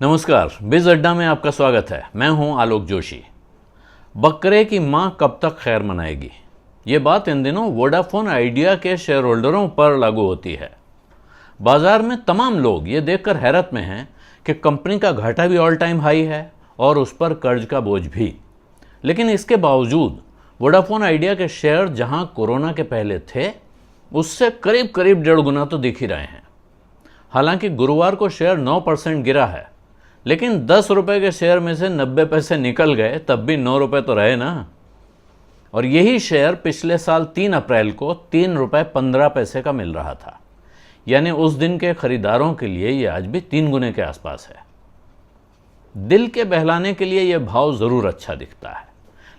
नमस्कार, बिज अड्डा में आपका स्वागत है। मैं हूं आलोक जोशी। बकरे की मां कब तक खैर मनाएगी, ये बात इन दिनों वोडाफोन आइडिया के शेयर होल्डरों पर लागू होती है। बाजार में तमाम लोग ये देखकर हैरत में हैं कि कंपनी का घाटा भी ऑल टाइम हाई है और उस पर कर्ज का बोझ भी। लेकिन इसके बावजूद वोडाफोन आइडिया के शेयर जहां कोरोना के पहले थे, उससे करीब करीब 1.5 गुना तो दिख ही रहे हैं। हालांकि गुरुवार को शेयर 9% गिरा है, लेकिन 10 रुपए के शेयर में से 90 पैसे निकल गए, तब भी 9 रुपए तो रहे ना। और यही शेयर पिछले साल 3 अप्रैल को 3 रुपए 15 पैसे का मिल रहा था। यानी उस दिन के खरीदारों के लिए ये आज भी 3 गुने के आसपास है। दिल के बहलाने के लिए यह भाव जरूर अच्छा दिखता है,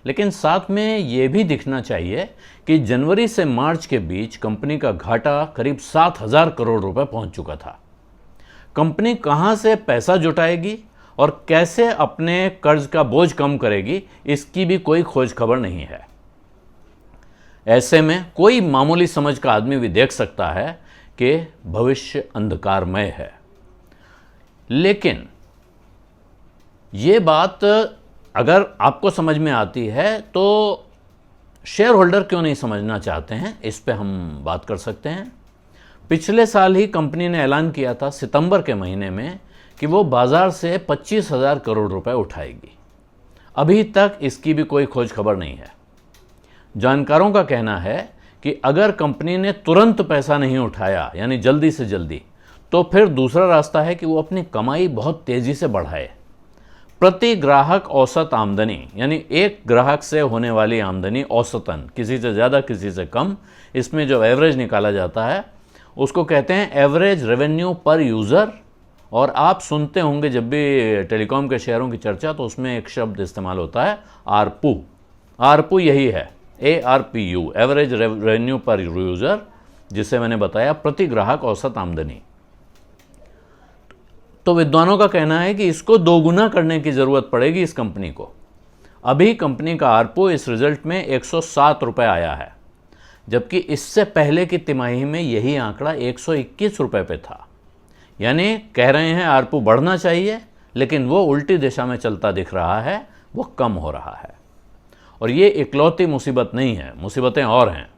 लेकिन साथ में यह भी दिखना चाहिए कि जनवरी से मार्च के बीच कंपनी का घाटा करीब 7,000 करोड़ रुपए पहुंच चुका था। कंपनी कहां से पैसा जुटाएगी और कैसे अपने कर्ज का बोझ कम करेगी, इसकी भी कोई खोज खबर नहीं है। ऐसे में कोई मामूली समझ का आदमी भी देख सकता है कि भविष्य अंधकारमय है। लेकिन ये बात अगर आपको समझ में आती है तो शेयर होल्डर क्यों नहीं समझना चाहते हैं, इस पे हम बात कर सकते हैं। पिछले साल ही कंपनी ने ऐलान किया था सितंबर के महीने में कि वो बाजार से 25,000 करोड़ रुपए उठाएगी। अभी तक इसकी भी कोई खोज खबर नहीं है। जानकारों का कहना है कि अगर कंपनी ने तुरंत पैसा नहीं उठाया, यानी जल्दी से जल्दी, तो फिर दूसरा रास्ता है कि वो अपनी कमाई बहुत तेजी से बढ़ाए। प्रति ग्राहक औसत आमदनी, यानी एक ग्राहक से होने वाली आमदनी औसतन, किसी से ज़्यादा किसी से कम, इसमें जो एवरेज निकाला जाता है उसको कहते हैं एवरेज रेवेन्यू पर यूज़र। और आप सुनते होंगे जब भी टेलीकॉम के शेयरों की चर्चा, तो उसमें एक शब्द इस्तेमाल होता है आरपू। आरपू यही है, ARPU, एवरेज रेवेन्यू पर यूज़र, जिसे मैंने बताया प्रति ग्राहक औसत आमदनी। तो विद्वानों का कहना है कि इसको 2 गुना करने की ज़रूरत पड़ेगी इस कंपनी को। अभी कंपनी का आरपू इस रिजल्ट में 107 रुपये आया है, जबकि इससे पहले की तिमाही में यही आंकड़ा 121 रुपये पे था। यानी कह रहे हैं आरपू बढ़ना चाहिए, लेकिन वो उल्टी दिशा में चलता दिख रहा है, वो कम हो रहा है। और ये इकलौती मुसीबत नहीं है, मुसीबतें और हैं।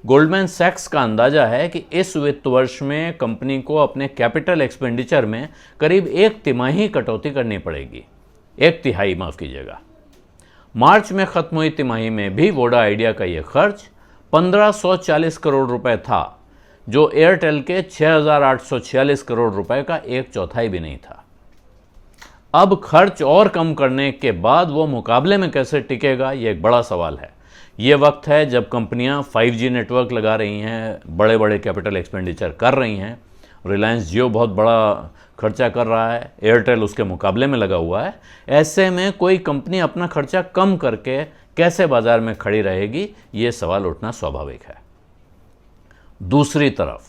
गोल्डमैन सैक्स का अंदाजा है कि इस वित्त वर्ष में कंपनी को अपने कैपिटल एक्सपेंडिचर में करीब 1 तिमाही कटौती करनी पड़ेगी। 1 तिहाई, माफ कीजिएगा। मार्च में खत्म हुई तिमाही में भी वोडा आइडिया का यह खर्च 1540 करोड़ रुपए था, जो एयरटेल के 6,846 करोड़ रुपए का 1/4 भी नहीं था। अब खर्च और कम करने के बाद वो मुकाबले में कैसे टिकेगा, ये एक बड़ा सवाल है। ये वक्त है जब कंपनियां 5G नेटवर्क लगा रही हैं, बड़े बड़े कैपिटल एक्सपेंडिचर कर रही हैं। रिलायंस जियो बहुत बड़ा खर्चा कर रहा है, एयरटेल उसके मुकाबले में लगा हुआ है। ऐसे में कोई कंपनी अपना खर्चा कम करके कैसे बाजार में खड़ी रहेगी, ये सवाल उठना स्वाभाविक है। दूसरी तरफ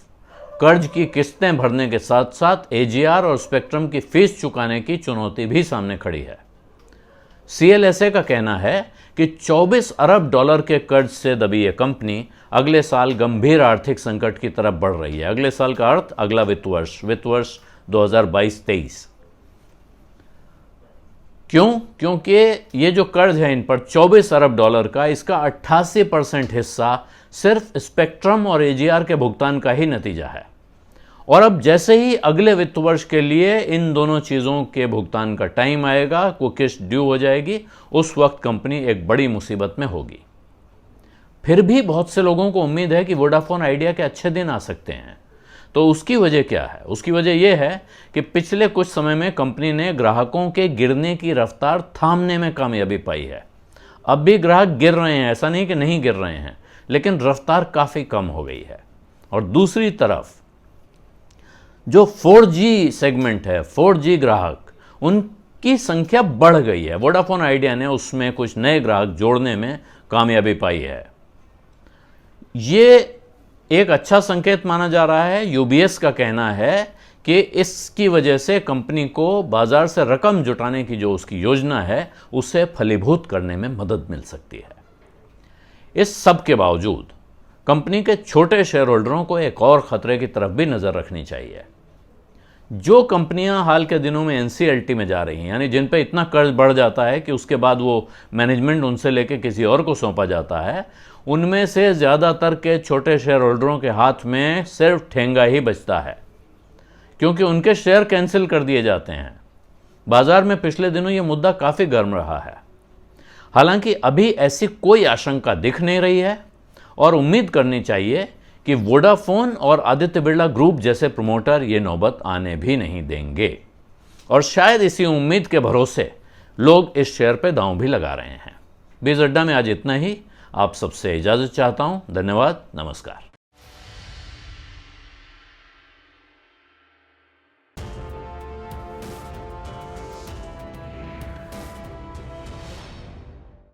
कर्ज की किस्तें भरने के साथ साथ AGR और स्पेक्ट्रम की फीस चुकाने की चुनौती भी सामने खड़ी है। CLSA का कहना है कि 24 अरब डॉलर के कर्ज से दबी यह कंपनी अगले साल गंभीर आर्थिक संकट की तरफ बढ़ रही है। अगले साल का अर्थ अगला वित्त वर्ष 2022-23। क्यों? क्योंकि ये जो कर्ज है इन पर 24 अरब डॉलर का, इसका 88% हिस्सा सिर्फ स्पेक्ट्रम और AGR के भुगतान का ही नतीजा है। और अब जैसे ही अगले वित्त वर्ष के लिए इन दोनों चीज़ों के भुगतान का टाइम आएगा, वो किस्त ड्यू हो जाएगी, उस वक्त कंपनी एक बड़ी मुसीबत में होगी। फिर भी बहुत से लोगों को उम्मीद है कि वोडाफोन आइडिया के अच्छे दिन आ सकते हैं। तो उसकी वजह क्या है? उसकी वजह यह है कि पिछले कुछ समय में कंपनी ने ग्राहकों के गिरने की रफ्तार थामने में कामयाबी पाई है। अब भी ग्राहक गिर रहे हैं, ऐसा नहीं कि नहीं गिर रहे हैं, लेकिन रफ्तार काफ़ी कम हो गई है। और दूसरी तरफ जो 4G सेगमेंट है, 4G ग्राहक, उनकी संख्या बढ़ गई है। वोडाफोन आइडिया ने उसमें कुछ नए ग्राहक जोड़ने में कामयाबी पाई है। ये एक अच्छा संकेत माना जा रहा है। UBS का कहना है कि इसकी वजह से कंपनी को बाजार से रकम जुटाने की जो उसकी योजना है, उसे फलीभूत करने में मदद मिल सकती है। इस सब के बावजूद कंपनी के छोटे शेयर होल्डरों को एक और खतरे की तरफ भी नजर रखनी चाहिए। जो कंपनियां हाल के दिनों में एनसीएलटी में जा रही हैं, यानी जिन पे इतना कर्ज बढ़ जाता है कि उसके बाद वो मैनेजमेंट उनसे लेके किसी और को सौंपा जाता है, उनमें से ज़्यादातर के छोटे शेयर होल्डरों के हाथ में सिर्फ ठेंगा ही बचता है, क्योंकि उनके शेयर कैंसिल कर दिए जाते हैं। बाजार में पिछले दिनों ये मुद्दा काफ़ी गर्म रहा है। हालांकि अभी ऐसी कोई आशंका दिख नहीं रही है और उम्मीद करनी चाहिए कि वोडाफोन और आदित्य बिरला ग्रुप जैसे प्रमोटर ये नौबत आने भी नहीं देंगे, और शायद इसी उम्मीद के भरोसे लोग इस शेयर पे दांव भी लगा रहे हैं। बीज अड्डा में आज इतना ही। आप सबसे इजाज़त चाहता हूं। धन्यवाद। नमस्कार।